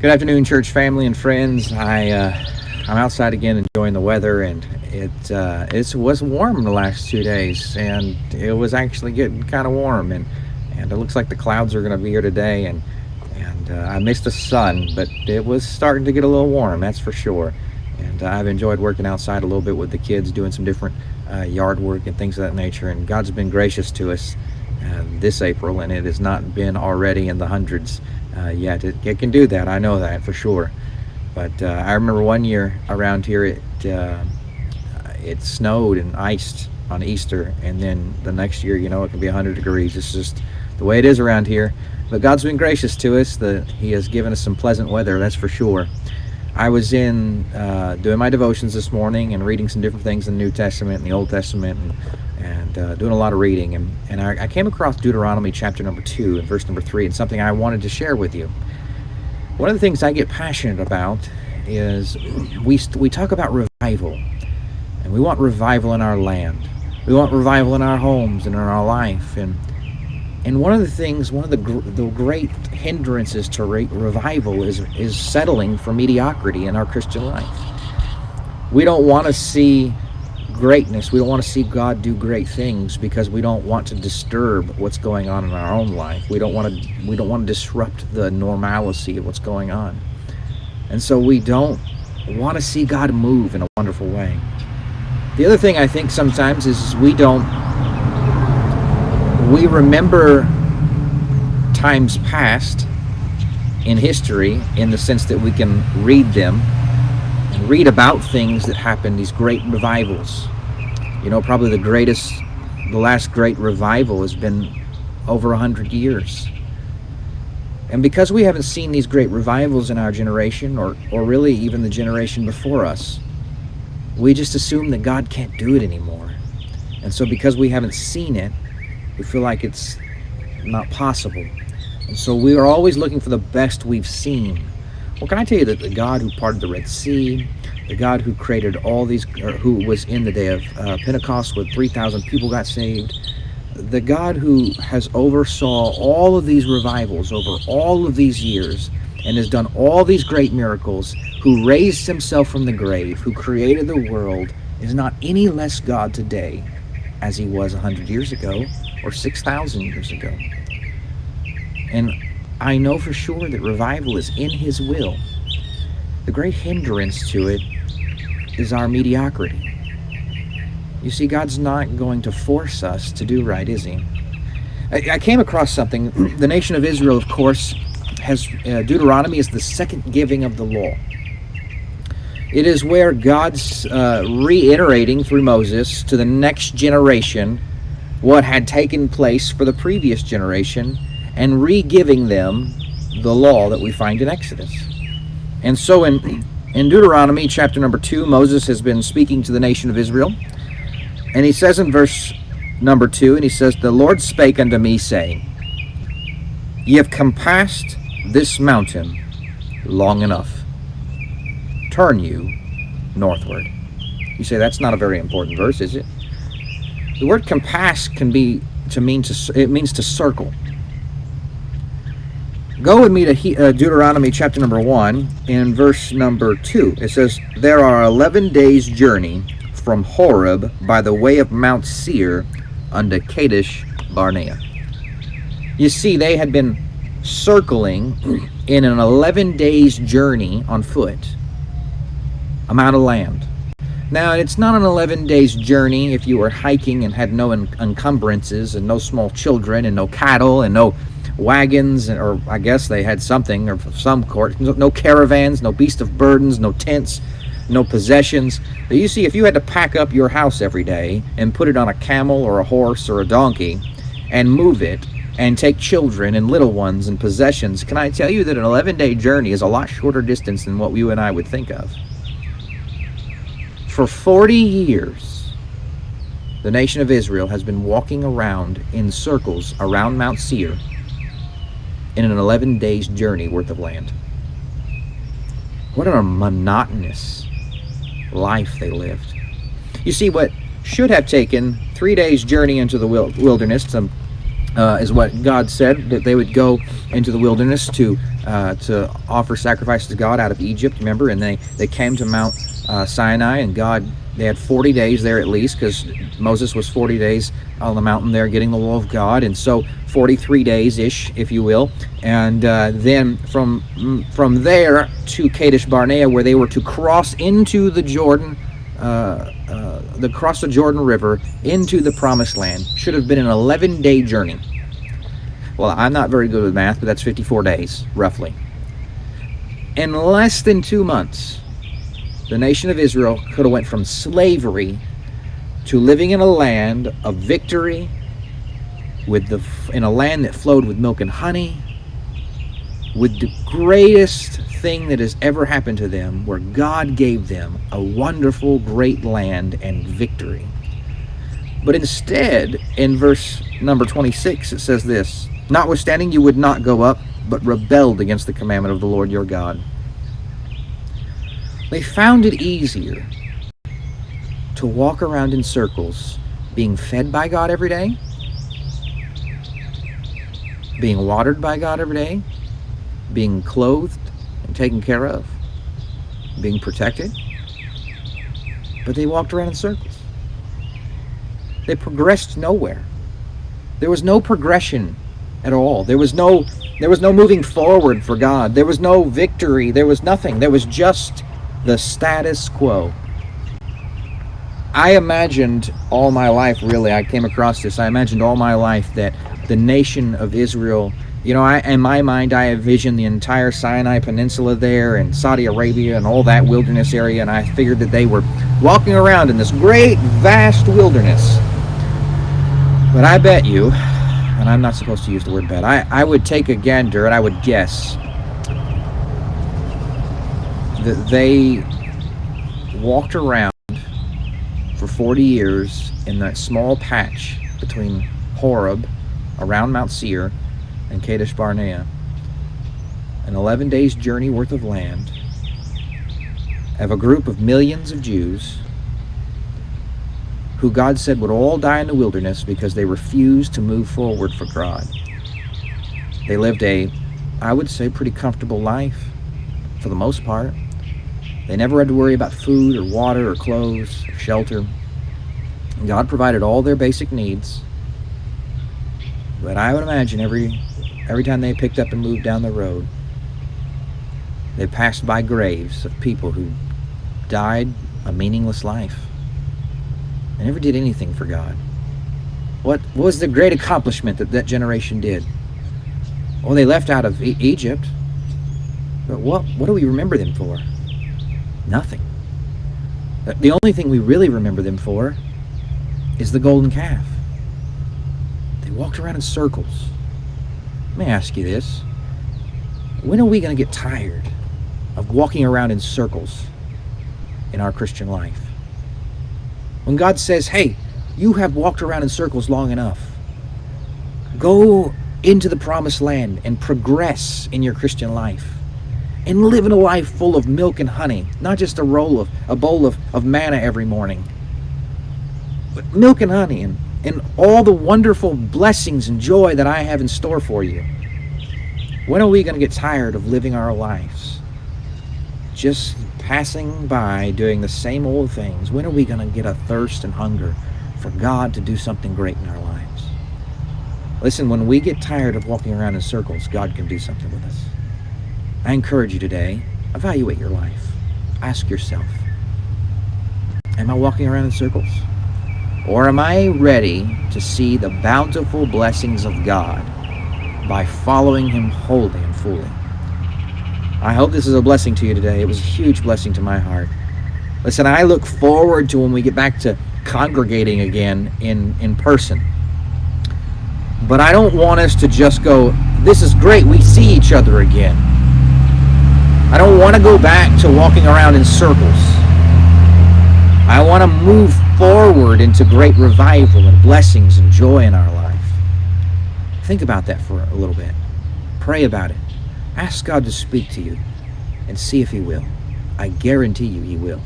Good afternoon, church family and friends. I'm outside again, enjoying the weather, and it was warm the last 2 days, and it was actually getting kind of warm, and it looks like the clouds are going to be here today, and I missed the sun, but it was starting to get a little warm, that's for sure. And I've enjoyed working outside a little bit with the kids, doing some different yard work and things of that nature. And God's been gracious to us this April, and it has not been already in the hundreds yet. It can do that, I know that for sure. But I remember one year around here, it snowed and iced on Easter, and then the next year, it can be 100 degrees. It's just the way it is around here. But God's been gracious to us. He has given us some pleasant weather, that's for sure. I was in doing my devotions this morning and reading some different things in the New Testament and the Old Testament, and doing a lot of reading. And I came across Deuteronomy chapter number 2 and verse number 3, and something I wanted to share with you. One of the things I get passionate about is we talk about revival, and we want revival in our land. We want revival in our homes and in our life. And one of the great hindrances to revival is settling for mediocrity in our Christian life. We don't want to see greatness. We don't want to see God do great things because we don't want to disturb what's going on in our own life. We don't want to disrupt the normalcy of what's going on. And so we don't want to see God move in a wonderful way. The other thing I think sometimes is we remember times past in history in the sense that we can read them and read about things that happened, these great revivals. Probably the last great revival has been over 100 years. And because we haven't seen these great revivals in our generation, or really even the generation before us, we just assume that God can't do it anymore. And so because we haven't seen it, we feel like it's not possible. And so we are always looking for the best we've seen. Well, can I tell you that the God who parted the Red Sea, the God who created all these, or who was in the day of Pentecost when 3,000 people got saved, the God who has oversaw all of these revivals over all of these years and has done all these great miracles, who raised himself from the grave, who created the world, is not any less God today as he was 100 years ago or 6,000 years ago. And I know for sure that revival is in his will. The great hindrance to it is our mediocrity. You see, God's not going to force us to do right, is he? I came across something. The nation of Israel, of course, has Deuteronomy is the second giving of the law. It is where God's reiterating through Moses to the next generation what had taken place for the previous generation, and re-giving them the law that we find in Exodus. And so in Deuteronomy chapter number 2, Moses has been speaking to the nation of Israel, and he says in verse number 2, and he says, "The Lord spake unto me, saying, Ye have compassed this mountain long enough. Turn you northward." You say, that's not a very important verse, is it? The word compass it means to circle. Go with me to Deuteronomy chapter number 1 in verse number 2. It says, "There are 11 days' journey from Horeb by the way of Mount Seir unto Kadesh Barnea." You see, they had been circling in an 11 days' journey on foot, amount of land. Now, it's not an 11 days' journey if you were hiking and had no encumbrances and no small children and no cattle and no wagons, or I guess they had something of some sort. No caravans, no beast of burdens, no tents, no possessions. But you see, if you had to pack up your house every day and put it on a camel or a horse or a donkey and move it and take children and little ones and possessions, can I tell you that an 11-day journey is a lot shorter distance than what you and I would think of. For 40 years, the nation of Israel has been walking around in circles around Mount Seir in an 11 days journey worth of land. What a monotonous life they lived. You see, what should have taken 3 days journey into the wilderness to is what God said, that they would go into the wilderness to offer sacrifices to God out of Egypt, remember? And they came to Mount Sinai, and they had 40 days there at least, because Moses was 40 days on the mountain there getting the law of God, and so 43 days-ish, if you will. And then from there to Kadesh Barnea, where they were to cross into the Jordan, cross the Jordan River into the Promised Land. Should have been an 11-day journey. Well, I'm not very good with math, but that's 54 days, roughly. In less than 2 months, the nation of Israel could have went from slavery to living in a land of victory, in a land that flowed with milk and honey, with the greatest thing that has ever happened to them, where God gave them a wonderful, great land and victory. But instead, in verse number 26, it says this: "Notwithstanding, you would not go up, but rebelled against the commandment of the Lord your God." They found it easier to walk around in circles, being fed by God every day, being watered by God every day, being clothed and taken care of, being protected. But they walked around in circles. They progressed nowhere. There was no progression at all. There was no moving forward for God. There was no victory. There was nothing. There was just the status quo. I imagined all my life, really, I came across this, I imagined all my life that the nation of Israel, in my mind, I envisioned the entire Sinai Peninsula there and Saudi Arabia and all that wilderness area, and I figured that they were walking around in this great, vast wilderness. But I bet you, and I'm not supposed to use the word bet, I would take a gander and I would guess that they walked around for 40 years in that small patch between Horeb, around Mount Seir, and Kadesh Barnea, an 11 days journey worth of land, of a group of millions of Jews who God said would all die in the wilderness because they refused to move forward for God. They lived I would say, pretty comfortable life for the most part. They never had to worry about food or water or clothes or shelter. God provided all their basic needs. But I would imagine every time they picked up and moved down the road, they passed by graves of people who died a meaningless life. They never did anything for God. What was the great accomplishment that generation did? Well, they left out of Egypt. But what do we remember them for? Nothing. The only thing we really remember them for is the golden calf. They walked around in circles. Let me ask you this. When are we going to get tired of walking around in circles in our Christian life? When God says, hey, you have walked around in circles long enough. Go into the promised land and progress in your Christian life. And live in a life full of milk and honey, not just a bowl of manna every morning, but milk and honey and all the wonderful blessings and joy that I have in store for you. When are we going to get tired of living our lives just passing by doing the same old things? When are we going to get a thirst and hunger for God to do something great in our lives? Listen, when we get tired of walking around in circles, God can do something with us. I encourage you today, evaluate your life. Ask yourself, am I walking around in circles? Or am I ready to see the bountiful blessings of God by following Him wholly and fully? I hope this is a blessing to you today. It was a huge blessing to my heart. Listen, I look forward to when we get back to congregating again in person. But I don't want us to just go, this is great, we see each other again. I don't want to go back to walking around in circles. I want to move forward into great revival and blessings and joy in our life. Think about that for a little bit. Pray about it. Ask God to speak to you and see if He will. I guarantee you He will.